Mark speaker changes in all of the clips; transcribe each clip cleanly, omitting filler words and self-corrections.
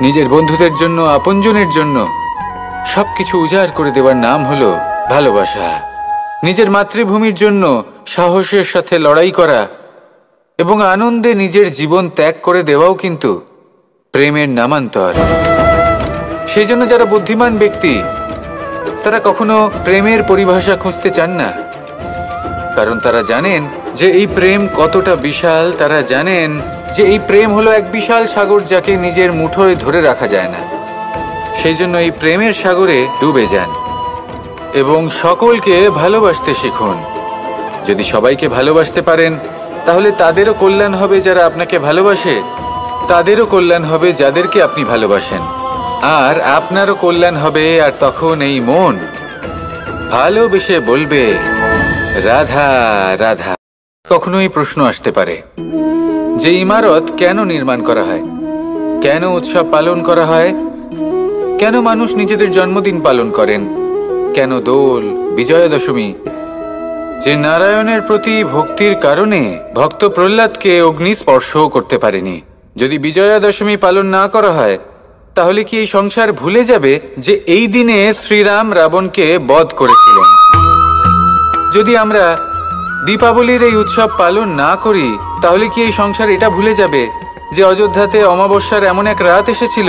Speaker 1: নিজের বন্ধুদের জন্য, আপনজনের জন্য সবকিছু উজাড় করে দেওয়ার নাম হলো ভালোবাসা। নিজের মাতৃভূমির জন্য সাহসের সাথে লড়াই করা এবং আনন্দে নিজের জীবন ত্যাগ করে দেওয়াও কিন্তু প্রেমের নামান্তর। সেই জন্য যারা বুদ্ধিমান ব্যক্তি তারা কখনো প্রেমের পরিভাষা খুঁজতে চান না, কারণ তারা জানেন যে এই প্রেম কতটা বিশাল। তারা জানেন যে এই প্রেম হলো এক বিশাল সাগর যাকে নিজের মুঠোয় ধরে রাখা যায় না। সেই জন্য এই প্রেমের সাগরে ডুবে যান এবং সকলকে ভালোবাসতে শিখুন। যদি সবাইকে ভালোবাসতে পারেন তাহলে তাদেরও কল্যাণ হবে যারা আপনাকে ভালোবাসে, তাদেরও কল্যাণ হবে যাদেরকে আপনি ভালোবাসেন, আর আপনারও কল্যাণ হবে। আর তখন এই মন ভালোবেসে বলবে রাধা রাধা। কখনো এই প্রশ্ন আসতে পারে যে ইমারত কেন নির্মাণ করা হয়, কেন উৎসব পালন করা হয়, কেন মানুষ নিজেদের জন্মদিন পালন করেন, কেন দোল, বিজয়া দশমী? যে নারায়ণের প্রতি ভক্তির কারণে ভক্ত প্রহ্লাদকে অগ্নি স্পর্শও করতে পারেনি। যদি বিজয়া দশমী পালন না করা হয় তাহলে কি এই সংসার ভুলে যাবে যে এই দিনে শ্রীরাম রাবণকে বধ করেছিলেন? যদি আমরা দীপাবলির এই উৎসব পালন না করি তাহলে কি এই সংসার এটা ভুলে যাবে যে অযোধ্যাতে অমাবস্যার এমন এক রাত এসেছিল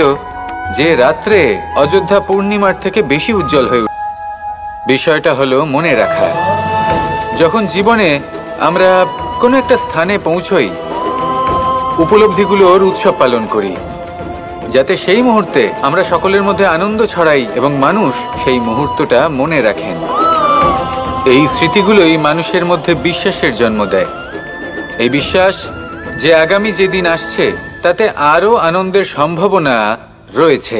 Speaker 1: যে রাত্রে অযোধ্যা পূর্ণিমার থেকে বেশি উজ্জ্বল হয়ে উঠে? বিষয়টা হলো মনে রাখা। যখন জীবনে আমরা কোনো একটা স্থানে পৌঁছই, উপলব্ধিগুলোর উৎসব পালন করি, যাতে সেই মুহূর্তে আমরা সকলের মধ্যে আনন্দ ছড়াই এবং মানুষ সেই মুহূর্তটা মনে রাখেন। এই স্মৃতিগুলোই মানুষের মধ্যে বিশ্বাসের জন্ম দেয়। এই বিশ্বাস যে আগামী যেদিন আসছে তাতে আরও আনন্দের সম্ভাবনা রয়েছে।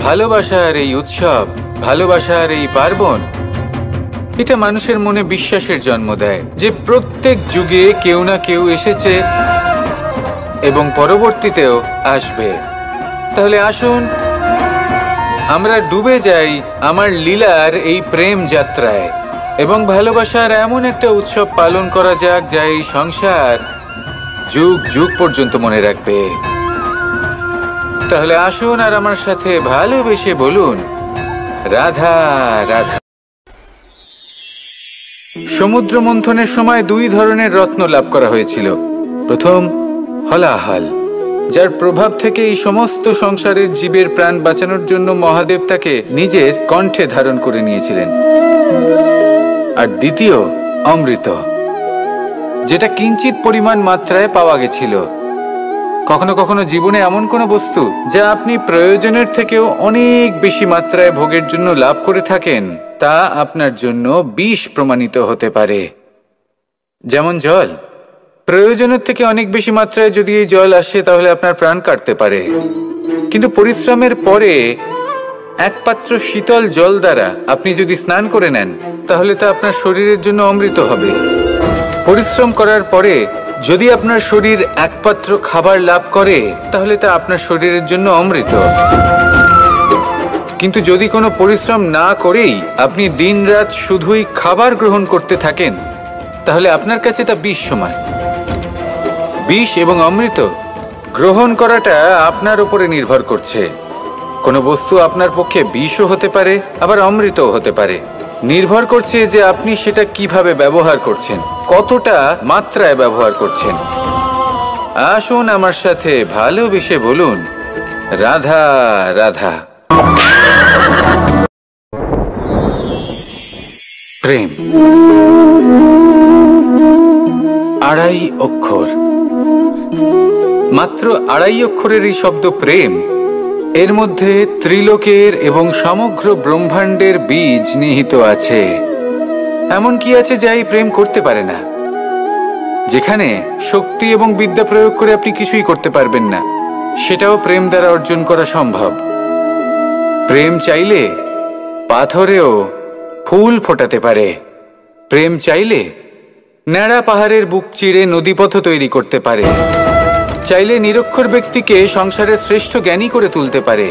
Speaker 1: ভালোবাসার এই উৎসব, ভালোবাসার এই পার্বণ, এটা মানুষের মনে বিশ্বাসের জন্ম দেয় যে প্রত্যেক যুগে কেউ না কেউ এসেছে এবং পরবর্তীতেও আসবে। তাহলে আসুন আমরা ডুবে যাই আমার লীলার এই প্রেম যাত্রায় এবং ভালোবাসার এমন একটা উৎসব পালন করা যাক যা এই সংসার যুগ যুগ পর্যন্ত মনে রাখবে। তাহলে আসুন আর আমার সাথে ভালোবেসে বলুন রাধা রাধা। সমুদ্র মন্থনের সময় দুই ধরনের রত্ন লাভ করা হয়েছিল। প্রথম হলাহল, যার প্রভাব থেকে এই সমস্ত সংসারের জীবের প্রাণ বাঁচানোর জন্য মহাদেব তাকে নিজের কণ্ঠে ধারণ করে নিয়েছিলেন। আর দ্বিতীয় অমৃত, যেটা কিঞ্চিত পরিমাণ মাত্রায় পাওয়া গেছিল। কখনো কখনো জীবনে এমন কোনো বস্তু যা আপনি প্রয়োজনের থেকেও অনেক বেশি মাত্রায় ভোগের জন্য লাভ করে থাকেন তা আপনার জন্য বিষ প্রমাণিত হতে পারে। যেমন জল, প্রয়োজনের থেকে অনেক বেশি মাত্রায় যদি এই জল আসে তাহলে আপনার প্রাণ কাটতে পারে, কিন্তু পরিশ্রমের পরে এক পাত্র শীতল জল দ্বারা আপনি যদি স্নান করে নেন তাহলে তা আপনার শরীরের জন্য অমৃত হবে। পরিশ্রম করার পরে যদি আপনার শরীর এক পাত্র খাবার লাভ করে তাহলে তা আপনার শরীরের জন্য অমৃত। কিন্তু যদি কোনো পরিশ্রম না করেই আপনি দিনরাত শুধুই খাবার গ্রহণ করতে থাকেন তাহলে আপনার কাছে তা বিষ সমান। বিষ এবং অমৃত গ্রহণ করাটা আপনার উপরে নির্ভর করছে। কোনো বস্তু আপনার পক্ষে বিষও হতে পারে আবার অমৃতও হতে পারে। নির্ভর করছে যে আপনি সেটা কিভাবে ব্যবহার করছেন, কতটা মাত্রায় ব্যবহার করছেন। আসুন আমার সাথে ভালোবেসে বলুন রাধা রাধা। প্রেম আড়াই অক্ষর, মাত্র আড়াই অক্ষরের এই শব্দ প্রেম, এর মধ্যে ত্রিলোকের এবং সমগ্র ব্রহ্মাণ্ডের বীজ নিহিত আছে। এমন কি আছে যা এই প্রেম করতে পারে না? যেখানে শক্তি এবং বিদ্যা প্রয়োগ করে আপনি কিছুই করতে পারবেন না, সেটাও প্রেম দ্বারা অর্জন করা সম্ভব। প্রেম চাইলে পাথরেও ফুল ফোটাতে পারে। প্রেম চাইলে ন্যাড়া পাহাড়ের বুক চিরে নদীপথ তৈরি করতে পারে। চাইলে নিরক্ষর ব্যক্তিকে সংসারের শ্রেষ্ঠ জ্ঞানী করে তুলতে পারে।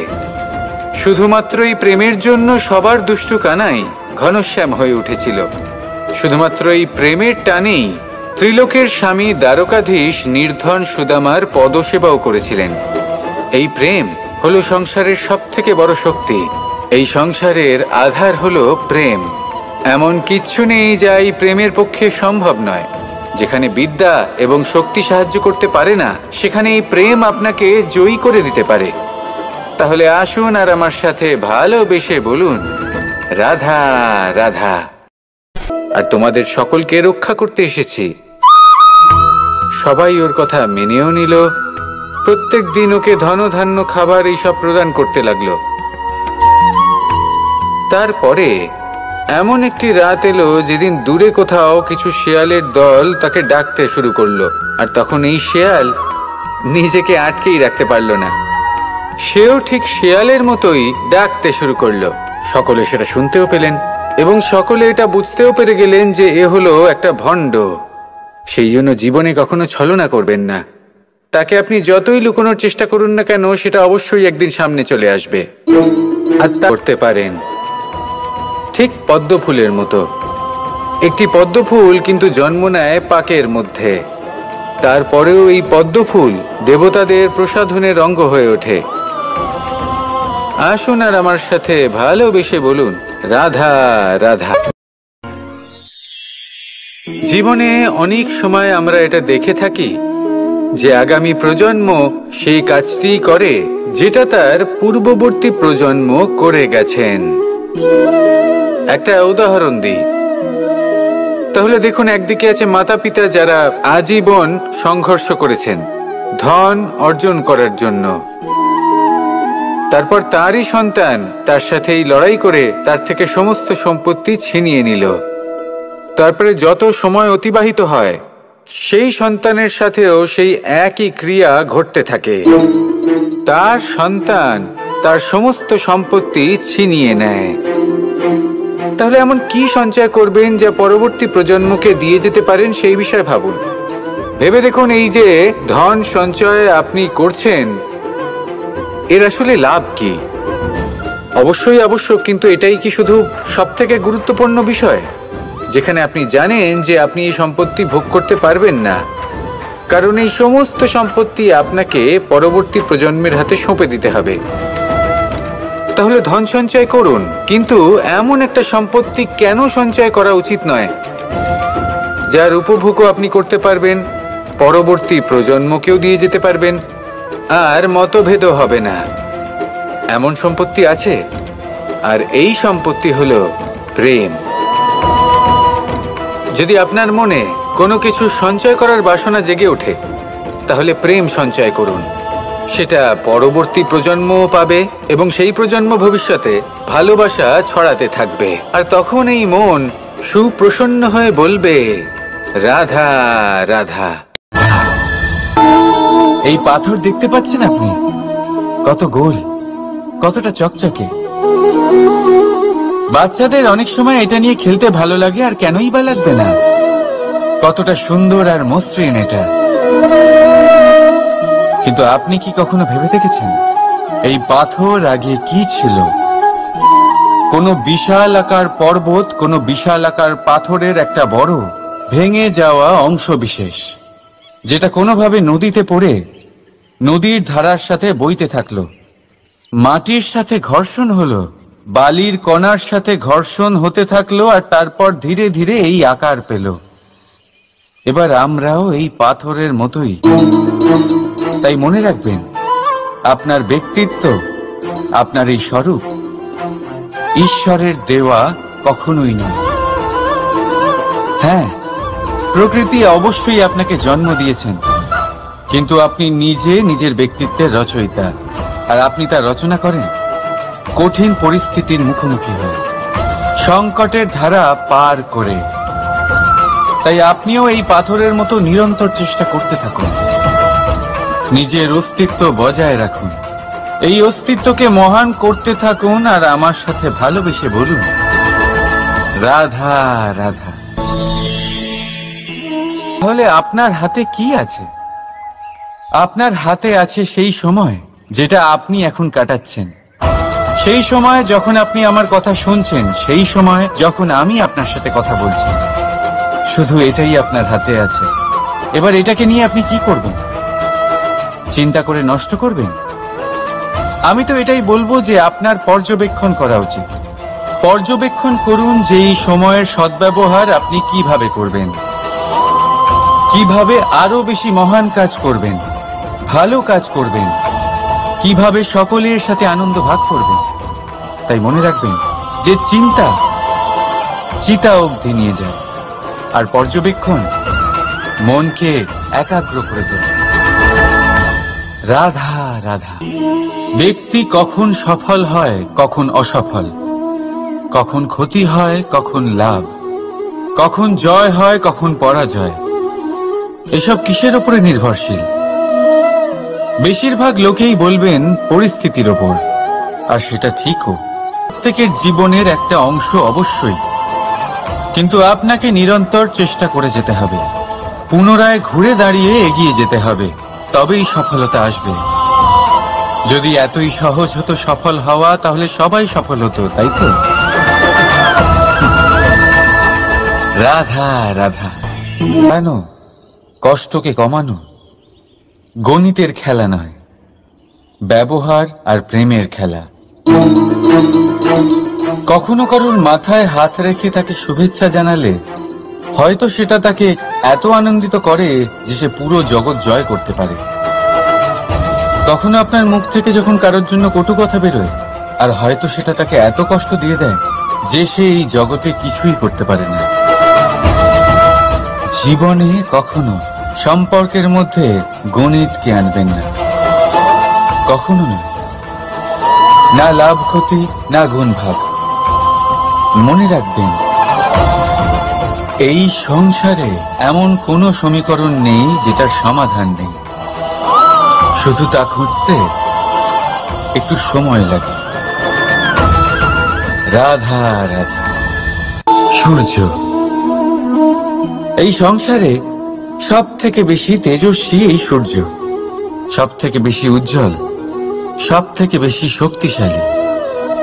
Speaker 1: শুধুমাত্র এই প্রেমের জন্য সবার দুষ্টু কানাই ঘনশ্যাম হয়ে উঠেছিল। শুধুমাত্র এই প্রেমের টানেই ত্রিলোকের স্বামী দ্বারকাধীশ নির্ধন সুদামার পদসেবাও করেছিলেন। এই প্রেম হলো সংসারের সবথেকে বড় শক্তি। এই সংসারের আধার হলো প্রেম। এমন কিচ্ছু নেই যা এই প্রেমের পক্ষে সম্ভব নয়। যেখানে বিদ্যা এবং শক্তি সাহায্য করতে পারে না, সেখানে এই প্রেম আপনাকে জয়ী করে দিতে পারে। তাহলে আসুন আর আমার সাথে ভালোবেসে বলুন, রাধা রাধা। আর তোমাদের সকলকে রক্ষা করতে এসেছি। সবাই ওর কথা মেনেও নিল। প্রত্যেক দিন ওকে ধনধান্য খাবার এইসব প্রদান করতে লাগলো। তারপরে এমন একটি রাত এলো যেদিন দূরে কোথাও কিছু শেয়ালের দল তাকে ডাকতে শুরু করলো। আর তখন এই শেয়াল নিজেকে আটকেই রাখতে পারল না। সেও ঠিক শেয়ালের মতোই ডাকতে শুরু করলো। সকলে সেটা শুনতেও পেলেন এবং সকলে এটা বুঝতেও পেরে গেলেন যে এ হলো একটা ভণ্ড। সেই জন্য জীবনে কখনো ছলনা করবেন না। তাকে আপনি যতই লুকোনোর চেষ্টা করুন না কেন, সেটা অবশ্যই একদিন সামনে চলে আসবে। আর তা করতে পারেন ঠিক পদ্ম ফুলের মতো। একটি পদ্ম ফুল কিন্তু জন্ম নেয় পাকের মধ্যে। তারপরেও এই পদ্ম ফুল দেবতাদের প্রসাধনের অঙ্গ হয়ে ওঠে। আসুন আর আমার সাথে ভালোবেসে বলুন, রাধা রাধা। জীবনে অনেক সময় আমরা এটা দেখে থাকি যে আগামী প্রজন্ম সেই কাজটি করে যেটা তার পূর্ববর্তী প্রজন্ম করে গেছেন। একটা উদাহরণ দিই। তাহলে দেখুন, একদিকে আছে মাতা পিতা যারা আজীবন সংঘর্ষ করেছেন ধন অর্জন করার জন্য। তারপর তারই সন্তান তার সাথেই লড়াই করে তার থেকে সমস্ত সম্পত্তি ছিনিয়ে নিল। তারপরে যত সময় অতিবাহিত হয়, সেই সন্তানের সাথেও সেই একই ক্রিয়া ঘটতে থাকে। তার সন্তান তার সমস্ত সম্পত্তি ছিনিয়ে নেয়। তাহলে এমন কি সঞ্চয় করবেন যা পরবর্তী প্রজন্মকে দিয়ে যেতে পারেন, সেই বিষয়ে ভাবুন। ভেবে দেখুন, এই যে ধন সঞ্চয় আপনি করছেন, এর আসলে লাভ কি? অবশ্যই আবশ্যক, কিন্তু এটাই কি শুধু সবথেকে গুরুত্বপূর্ণ বিষয়, যেখানে আপনি জানেন যে আপনি এই সম্পত্তি ভোগ করতে পারবেন না, কারণ এই সমস্ত সম্পত্তি আপনাকে পরবর্তী প্রজন্মের হাতে সঁপে দিতে হবে। তাহলে ধন সঞ্চয় করুন, কিন্তু এমন একটা সম্পত্তি কেন সঞ্চয় করা উচিত নয় যার উপভোগও আপনি করতে পারবেন, পরবর্তী প্রজন্মকেও দিয়ে যেতে পারবেন, আর মতভেদও হবে না। এমন সম্পত্তি আছে, আর এই সম্পত্তি হলো প্রেম। যদি আপনার মনে কোনো কিছু সঞ্চয় করার বাসনা জেগে ওঠে, তাহলে প্রেম সঞ্চয় করুন। সেটা পরবর্তী প্রজন্মও পাবে এবং সেই প্রজন্ম ভবিষ্যতে ভালোবাসা ছড়াতে থাকবে। আর তখন এই মন সুপ্রসন্ন হয়ে বলবে, রাধা রাধা।
Speaker 2: এই পাথর দেখতে পাচ্ছেন আপনি? কত গোল, কতটা চকচকে। বাচ্চাদের অনেক সময় এটা নিয়ে খেলতে ভালো লাগে, আর কেনই বা লাগবে না? কতটা সুন্দর আর মসৃণ এটা। কিন্তু আপনি কি কখনো ভেবে দেখেছেন এই পাথর আগে কি ছিল? কোনো বিশাল আকার পর্বত, কোনো বিশাল আকার পাথরের একটা বড় ভেঙে যাওয়া অংশ বিশেষ, যেটা কোনোভাবে নদীতে পড়ে নদীর ধারার সাথে বইতে থাকলো। মাটির সাথে ঘর্ষণ হলো, বালির কণার সাথে ঘর্ষণ হতে থাকলো, আর তারপর ধীরে ধীরে এই আকার পেল। এবার আমরাও এই পাথরের মতোই। তাই মনে রাখবেন, আপনার ব্যক্তিত্ব, আপনার এই স্বরূপ ঈশ্বরের দেওয়া কখনোই নয়। হ্যাঁ, প্রকৃতি অবশ্যই আপনাকে জন্ম দিয়েছেন, কিন্তু আপনি নিজে নিজের ব্যক্তিত্বের রচয়িতা। আর আপনি তা রচনা করেন কঠিন পরিস্থিতির মুখোমুখি হয়ে, সংকটের ধারা পার করে। তাই আপনিও এই পাথরের মতো নিরন্তর চেষ্টা করতে থাকুন। নিজের অস্তিত্ব বজায় রাখুন, এই অস্তিত্বকে মহান করতে থাকুন, আর আমার সাথে ভালোবেসে বলুন, রাধা রাধা। তাহলে আপনার হাতে কি আছে? আপনার হাতে আছে সেই সময় যেটা আপনি এখন কাটাচ্ছেন, সেই সময় যখন আপনি আমার কথা শুনছেন, সেই সময় যখন আমি আপনার সাথে কথা বলছি। শুধু এটাই আপনার হাতে আছে। এবার এটাকে নিয়ে আপনি কি করবেন? চিন্তা করে নষ্ট করবেন, আমি তো এটাই বলবো যে আপনার পর্যবেক্ষণ করা উচিত। পর্যবেক্ষণ করুন যে এই সময়ের সদ্ব্যবহার আপনি কিভাবে করবেন, কিভাবে আরো বেশি মহান কাজ করবেন, ভালো কাজ করবেন, কিভাবে সকলের সাথে আনন্দ ভাগ করবেন। তাই মনে রাখবেন যে চিন্তা চিতা অবধি নিয়ে যায়, আর পর্যবেক্ষণ মনকে একাগ্র করে তোলে। রাধা রাধা। ব্যক্তি কখন সফল হয়, কখন অসফল, কখন ক্ষতি হয়, কখন লাভ, কখন জয় হয়, কখন পরাজয়, এসব কিসের উপরে নির্ভরশীল? বেশিরভাগ লোকেই বলবেন পরিস্থিতির ওপর, আর সেটা ঠিকও। প্রত্যেকের জীবনের একটা অংশ অবশ্যই, কিন্তু আপনাকে নিরন্তর চেষ্টা করে যেতে হবে, পুনরায় ঘুরে দাঁড়িয়ে এগিয়ে যেতে হবে, তবেই সফলতা আসবে। যদি এতই সহজ হতো সফল হওয়া, তাহলে সবাই সফল হতো, তাই তো? রাধা রাধা। কেন কষ্টকে কমানো গণিতের খেলা নয়, ব্যবহার আর প্রেমের খেলা। কখনো কারোর মাথায় হাত রেখে তাকে শুভেচ্ছা জানালে হয়তো সেটা তাকে এত আনন্দিত করে যে সে পুরো জগৎ জয় করতে পারে। কখনো আপনার মুখ থেকে যখন কারোর জন্য কটু কথা বেরোয়, আর হয়তো সেটা তাকে এত কষ্ট দিয়ে দেয় যে সে এই জগতে কিছুই করতে পারে না। জীবনে কখনো সম্পর্কের মধ্যে গণিতকে আনবেন না, কখনো না। না লাভ ক্ষতি, না গুণ ভাগ। মনে রাখবেন, এই সংসারে এমন কোনো সমীকরণ নেই যেটার সমাধান নেই, শুধু তা খুঁজতে একটু সময় লাগে। রাধা রাধা। সূর্য এই সংসারে সব থেকে বেশি তেজস্বী, এই সূর্য সব থেকে বেশি উজ্জ্বল, সব থেকে বেশি শক্তিশালী।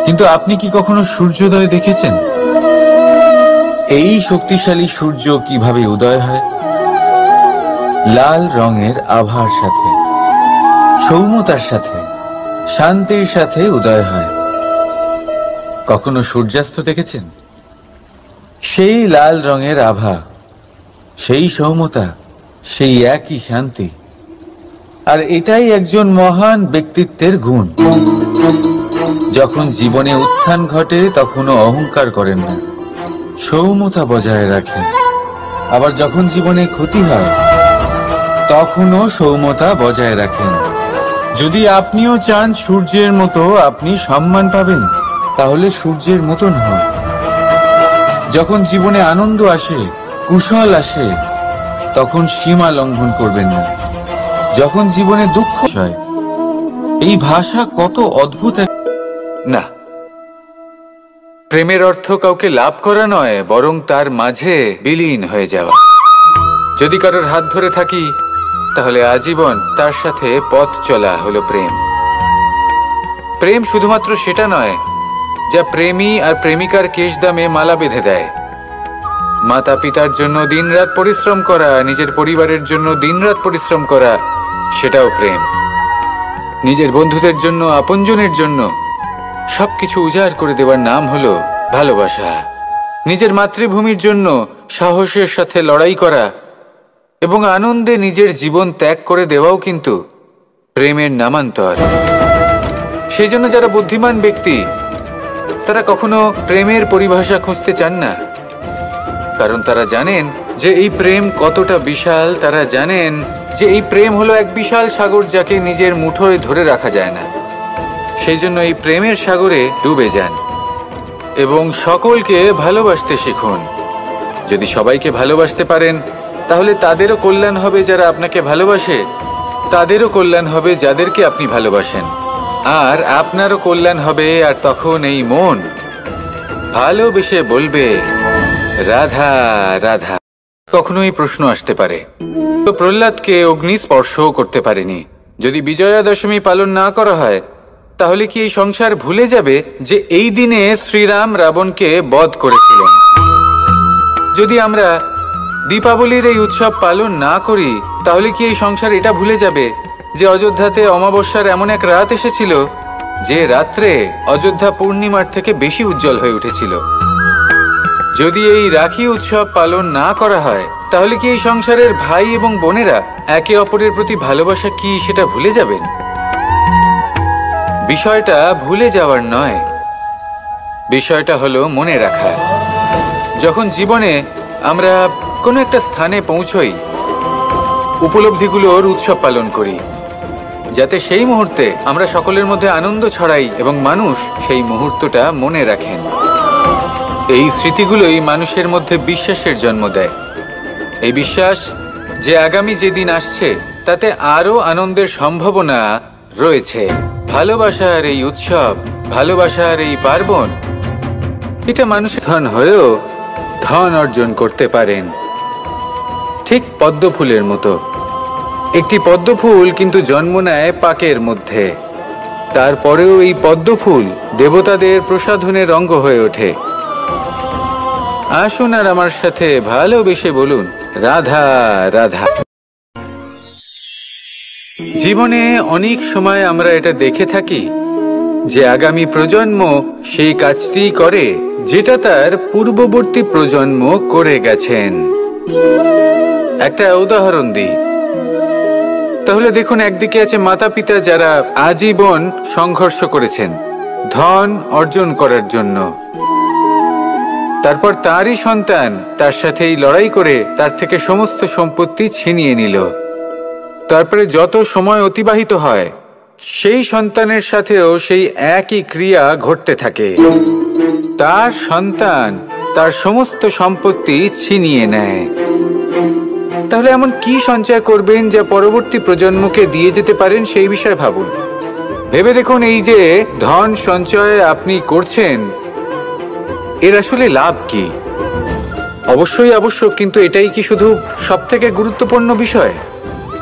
Speaker 2: কিন্তু আপনি কি কখনো সূর্যোদয় দেখেছেন? এই শক্তিশালী সূর্য কিভাবে উদয় হয়? লাল রঙের আভার সাথে, সৌম্যতার সাথে, শান্তির সাথে উদয় হয়। কখনো সূর্যাস্ত দেখেছেন? সেই লাল রঙের আভা, সেই সৌম্যতা, সেই একই শান্তি। আর এটাই একজন মহান ব্যক্তিত্বের গুণ। যখন জীবনে উত্থান ঘটে তখনও অহংকার করেন না, সৌম্যতা বজায় রাখেন। আবার যখন জীবনে ক্ষতি হয় তখনও সৌম্যতা বজায় রাখেন। যদি আপনিও চান সূর্যের মতো আপনি সম্মান পাবেন, তাহলে সূর্যের মতন হন। যখন জীবনে আনন্দ আসে, কুশল আসে, তখন সীমা লঙ্ঘন করবেন না। যখন জীবনে দুঃখ হয়, এই ভাষা কত অদ্ভুত।
Speaker 1: না, প্রেমের অর্থ কাউকে লাভ করা নয়, বরং তার মাঝে বিলীন হয়ে যাওয়া। যদি কারোর হাত ধরে থাকি, তাহলে আজীবন তার সাথে পথ চলা হলো প্রেম। প্রেম শুধুমাত্র সেটা নয় যা প্রেমী আর প্রেমিকার কেশদামে মালা বেঁধে দেয়। মাতা পিতার জন্য দিনরাত পরিশ্রম করা, নিজের পরিবারের জন্য দিনরাত পরিশ্রম করা, সেটাও প্রেম। নিজের বন্ধুদের জন্য, আপনজনের জন্য সবকিছু উজাড় করে দেওয়ার নাম হলো ভালোবাসা। নিজের মাতৃভূমির জন্য সাহসের সাথে লড়াই করা এবং আনন্দে নিজের জীবন ত্যাগ করে দেওয়াও কিন্তু প্রেমের নামান্তর। সেই জন্য যারা বুদ্ধিমান ব্যক্তি, তারা কখনো প্রেমের পরিভাষা খুঁজতে চান না, কারণ তারা জানেন যে এই প্রেম কতটা বিশাল। তারা জানেন যে এই প্রেম হলো এক বিশাল সাগর, যাকে নিজের মুঠোয় ধরে রাখা যায় না। সেই জন্য এই প্রেমের সাগরে ডুবে যান এবং সকলকে ভালোবাসতে শিখুন। যদি সবাইকে ভালোবাসতে পারেন, তাহলে তাদেরও কল্যাণ হবে যারা আপনাকে ভালোবাসে, তাদেরও কল্যাণ হবে যাদেরকে আপনি ভালোবাসেন, আর আপনারও কল্যাণ হবে। আর তখন এই মন ভালোবেসে বলবে রাধা রাধা। কখনো এই প্রশ্ন আসতে পারে, তো প্রহ্লাদকে অগ্নি স্পর্শও করতে পারেনি। যদি বিজয়া দশমী পালন না করা হয়, তাহলে কি এই সংসার ভুলে যাবে যে এই দিনে শ্রীরাম রাবণকে বধ করেছিলেন? যদি আমরা দীপাবলির এই উৎসব পালন না করি, তাহলে কি এই সংসার এটা ভুলে যাবে যে অযোধ্যাতে অমাবস্যার এমন এক রাত এসেছিল যে রাত্রে অযোধ্যা পূর্ণিমার থেকে বেশি উজ্জ্বল হয়ে উঠেছিল। যদি এই রাখি উৎসব পালন না করা হয় তাহলে কি এই সংসারের ভাই এবং বোনেরা একে অপরের প্রতি ভালোবাসা কি সেটা ভুলে যাবেন? বিষয়টা ভুলে যাওয়ার নয়, বিষয়টা হলো মনে রাখার। যখন জীবনে আমরা কোনো একটা স্থানে পৌঁছই, উপলব্ধিগুলোর উৎসব পালন করি, যাতে সেই মুহূর্তে আমরা সকলের মধ্যে আনন্দ ছড়াই এবং মানুষ সেই মুহূর্তটা মনে রাখেন। এই স্মৃতিগুলোই মানুষের মধ্যে বিশ্বাসের জন্ম দেয়। এই বিশ্বাস যে আগামী যেদিন আসছে তাতে আরো আনন্দের সম্ভাবনা রয়েছে। ভালোবাসার এই উৎসব, ভালোবাসার এই পার্বণ, এটা মানুষের ধন হয়েও ধন অর্জন করতে পারেন, ঠিক পদ্ম ফুলের মতো। একটি পদ্ম ফুল কিন্তু জন্ম নেয় পাকের মধ্যে, তারপরেও এই পদ্ম ফুল দেবতাদের প্রসাধনের অঙ্গ হয়ে ওঠে। আসুন আর আমার সাথে ভালোবেসে বলুন, রাধা রাধা। জীবনে অনেক সময় আমরা এটা দেখে থাকি যে আগামী প্রজন্ম সেই কাজটি করে যেটা তার পূর্ববর্তী প্রজন্ম করে গেছেন। একটা উদাহরণ দিই তাহলে দেখুন, একদিকে আছে মাতা পিতা যারা আজীবন সংঘর্ষ করেছেন ধন অর্জন করার জন্য। তারপর তারই সন্তান তার সাথেই লড়াই করে তার থেকে সমস্ত সম্পত্তি ছিনিয়ে নিল। তারপরে যত সময় অতিবাহিত হয় সেই সন্তানের সাথেও সেই একই ক্রিয়া ঘটতে থাকে। তার সন্তান তার সমস্ত সম্পত্তি ছিনিয়ে নেয়। তাহলে এমন কি সঞ্চয় করবেন যা পরবর্তী প্রজন্মকে দিয়ে যেতে পারেন সেই বিষয়ে ভাবুন। ভেবে দেখুন, এই যে ধন সঞ্চয় আপনি করছেন এর আসলে লাভ কি? অবশ্যই আবশ্যক, কিন্তু এটাই কি শুধু সবথেকে গুরুত্বপূর্ণ বিষয়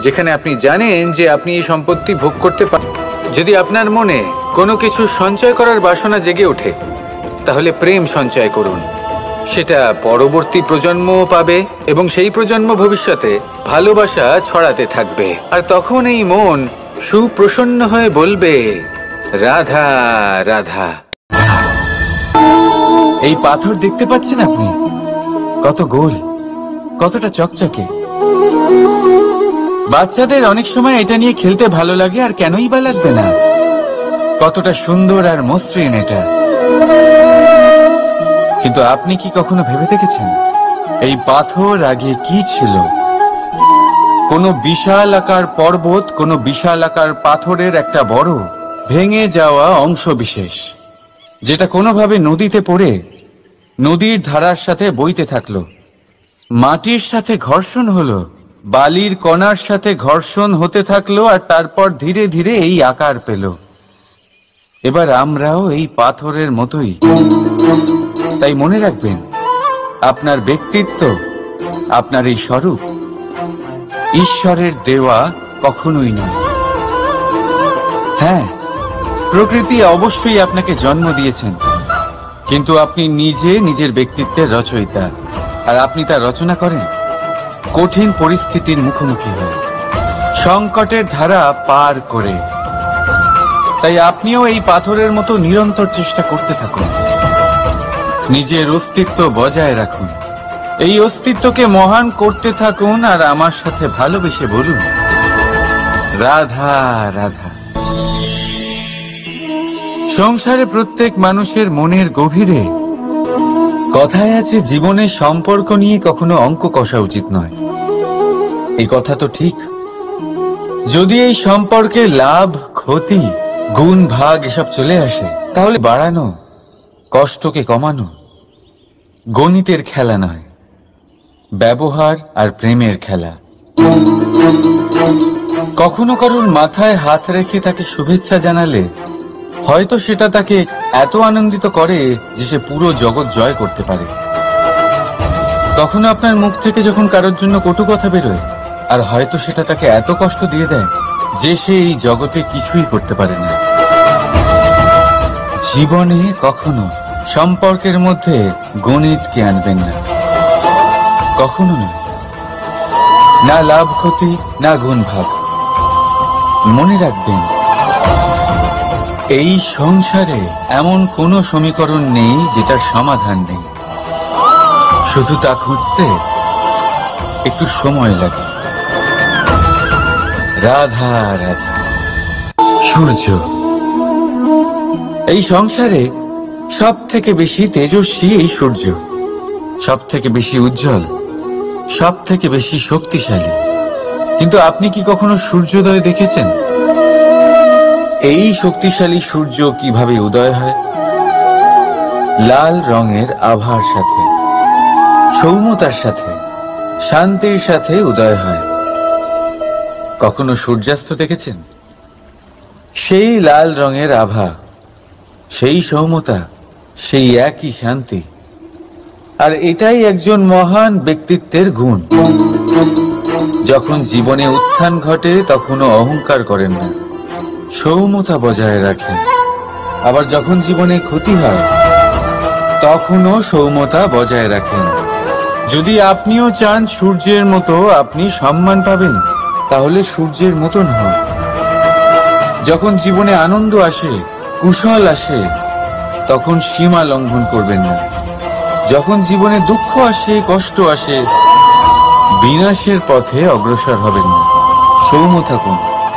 Speaker 1: যেখানে আপনি জানেন যে আপনি এই সম্পত্তি ভোগ করতে পারেন? যদি আপনার মনে কোনো কিছু সঞ্চয় করার বাসনা জেগে ওঠে তাহলে প্রেম সঞ্চয় করুন। সেটা পরবর্তী প্রজন্মও পাবে এবং সেই প্রজন্ম ভবিষ্যতে ভালোবাসা ছড়াতে থাকবে। আর তখন এই মন সুপ্রসন্ন হয়ে বলবে, রাধা রাধা।
Speaker 2: এই পাথর দেখতে পাচ্ছেন আপনি? কত গোল, কতটা চকচকে। বাচ্চাদের অনেক সময় এটা নিয়ে খেলতে ভালো লাগে, আর কেনই বা লাগবে না? কতটা সুন্দর আর মসৃণ এটা। কিন্তু আপনি কি কখনো ভেবে দেখেছেন এই পাথর আগে কি ছিল? কোনো বিশাল আকার পর্বত, কোনো বিশাল আকার পাথরের একটা বড় ভেঙে যাওয়া অংশ বিশেষ, যেটা কোনোভাবে নদীতে পড়ে নদীর ধারার সাথে বইতে থাকলো। মাটির সাথে ঘর্ষণ হলো, বালির কণার সাথে ঘর্ষণ হতে থাকলো, আর তারপর ধীরে ধীরে এই আকার পেল। এবার আমরাও এই পাথরের মতোই। তাই মনে রাখবেন, আপনার ব্যক্তিত্ব, আপনার এই স্বরূপ ঈশ্বরের দেওয়া কখনোই নয়। হ্যাঁ, প্রকৃতি অবশ্যই আপনাকে জন্ম দিয়েছেন, কিন্তু আপনি নিজে নিজের ব্যক্তিত্বের রচয়িতা। আর আপনি তা রচনা করেন কঠিন পরিস্থিতির মুখোমুখি হয়ে, সংকটের ধারা পার করে। তাই আপনিও এই পাথরের মতো নিরন্তর চেষ্টা করতে থাকুন। নিজের অস্তিত্ব বজায় রাখুন, এই অস্তিত্বকে মহান করতে থাকুন, আর আমার সাথে ভালোবেসে বলুন, রাধা রাধা। সংসারে প্রত্যেক মানুষের মনের গভীরে কথায় আছে, জীবনের সম্পর্ক নিয়ে কখনো অঙ্ক কষা উচিত নয়। এই কথা তো ঠিক। যদি এই সম্পর্কে লাভ, ক্ষতি, গুণ, ভাগ এসব চলে আসে, তাহলে বাড়ানো, কষ্টকে কমানো গণিতের খেলা নয়, ব্যবহার আর প্রেমের খেলা। কখনো কারোর মাথায় হাত রেখে তাকে শুভেচ্ছা জানালে হয়তো সেটা তাকে এত আনন্দিত করে যে সে পুরো জগৎ জয় করতে পারে। কখনো আপনার মুখ থেকে যখন কারোর জন্য কটু কথা বেরোয়, আর হয়তো সেটা তাকে এত কষ্ট দিয়ে দেয় যে সে এই জগতে কিছুই করতে পারে না। জীবনে কখনো সম্পর্কের মধ্যে গণিতকে আনবেন না, কখনো না। না লাভ ক্ষতি, না গুণ ভাগ। মনে রাখবেন, এই সংসারে এমন কোনো সমীকরণ নেই যেটার সমাধান নেই, শুধু তা খুঁজতে একটু সময় লাগে। রাধা রাধা। সূর্য এই সংসারে সব থেকে বেশি তেজস্বী এই সূর্য, সব থেকে বেশি উজ্জ্বল, সব থেকে বেশি শক্তিশালী। কিন্তু আপনি কি কখনো সূর্যোদয় দেখেছেন? এই শক্তিশালী সূর্য কিভাবে উদয় হয়? লাল রঙের আভার সাথে, সৌম্যতার সাথে, শান্তির সাথে উদয় হয়। কখনো সূর্যাস্ত দেখেছেন? সেই লাল রঙের আভা, সেই সৌম্যতা, সেই একই শান্তি। আর এটাই একজন মহান ব্যক্তিত্বের গুণ। যখন জীবনে উত্থান ঘটে তখনও অহংকার করেন না, সৌম্যতা বজায় রাখেন। আবার যখন জীবনে ক্ষতি হয় তখনও সৌম্যতা বজায় রাখেন। যদি আপনিও চান সূর্যের মতো আপনি সম্মান পাবেন, তাহলে সূর্যের মতন হন। যখন জীবনে আনন্দ আসে, কুশল আসে, তখন সীমা লঙ্ঘন করবেন না। যখন জীবনে দুঃখ আসে, কষ্ট আসে, বিনাশের পথে অগ্রসর হবেন না। সৌম্য থাকুন।